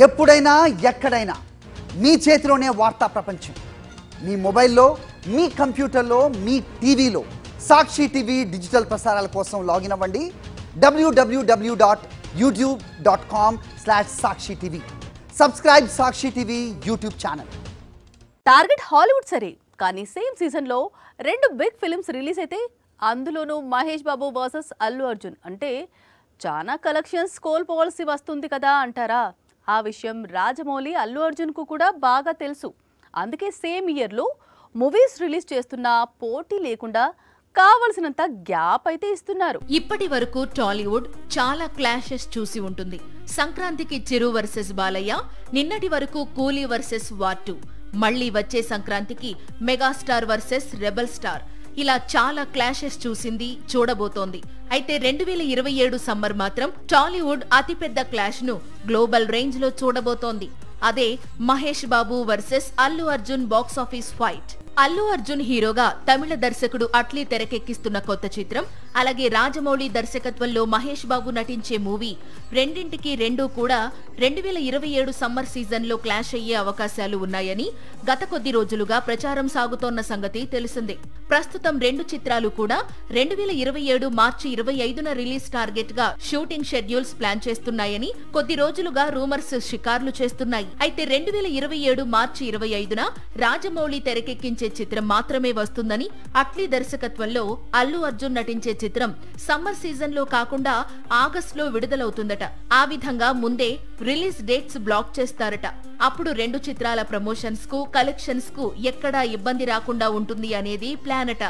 ఎప్పుడైనా ఎక్కడైనా మీ చేతిలోనే వార్తా ప్రపంచం. మీ మొబైల్లో, మీ కంప్యూటర్లో, మీ టీవీలో సాక్షి టీవీ డిజిటల్ ప్రసారాల కోసం లాగిన్ అవ్వండి www.youtube.com/sakshi tv. Subscribe Sakshi TV YouTube channel. Target Hollywood సరే, కానీ సేమ్ సీజన్లో రెండు బిగ్ ఫిల్మ్స్ రిలీజ్ అయితే అందులోనూ మహేష్ బాబు వర్సెస్ అల్లు అర్జున్ అంటే చాలా కలెక్షన్స్ కోల్పోవాల్సి వస్తుంది కదా అంటారా? ఆ విషయం రాజమౌళి అల్లు అర్జున్కు కూడా బాగా తెలుసు. అందుకే సేమ్ ఇయర్లో మూవీస్ రిలీజ్ చేస్తున్నా పోటీ లేకుండా కావలసినంత గ్యాప్ అయితే ఇస్తున్నారు. ఇప్పటి వరకు టాలీవుడ్ చాలా క్లాషెస్ చూసి ఉంటుంది. సంక్రాంతికి చిరు వర్సెస్ బాలయ్య, నిన్నటి వరకు కూలీ వర్సెస్ వార్ 2, మళ్లీ వచ్చే సంక్రాంతికి మెగాస్టార్ వర్సెస్ రెబల్ స్టార్, ఇలా చాలా క్లాషెస్ చూసింది, చూడబోతోంది. అయితే 2027 సమ్మర్ మాత్రం టాలీవుడ్ అతిపెద్ద క్లాష్ ను గ్లోబల్ రేంజ్ లో చూడబోతోంది. అదే Mahesh Babu versus Allu Arjun box office fight. Allu Arjun హీరోగా తమిళ దర్శకుడు అట్లీ తెరకెక్కిస్తున్న కొత్త చిత్రం, అలాగే రాజమౌళి దర్శకత్వంలో మహేష్ బాబు నటించే మూవీ రెండింటికి రెండు కూడా 2027 సమ్మర్ సీజన్ లో క్లాష్ అయ్యే అవకాశాలు ఉన్నాయని గత కొద్ది రోజులుగా ప్రచారం సాగుతోన్న సంగతి తెలిసిందే. ప్రస్తుతం రెండు చిత్రాలు కూడా 2027 మార్చి 25న రిలీజ్ టార్గెట్ గా షూటింగ్ షెడ్యూల్స్ ప్లాన్ చేస్తున్నాయని కొద్ది రోజులుగా రూమర్స్ షికార్లు చేస్తున్నాయి. అయితే 2027 మార్చి 25న రాజమౌళి తెరకెక్కించే చిత్రం మాత్రమే వస్తుందని, అట్లీ దర్శకత్వంలో అల్లు అర్జున్ నటించే చిత్రం సమ్మర్ సీజన్ లో కాకుండా ఆగస్ట్ లో విడుదలవుతుందట. ఆ విధంగా ముందే రిలీజ్ డేట్స్ బ్లాక్ చేస్తారట. అప్పుడు రెండు చిత్రాల ప్రమోషన్స్ కు, కలెక్షన్స్ కు ఎక్కడా ఇబ్బంది రాకుండా ఉంటుంది అనేది ప్లాన్ అట.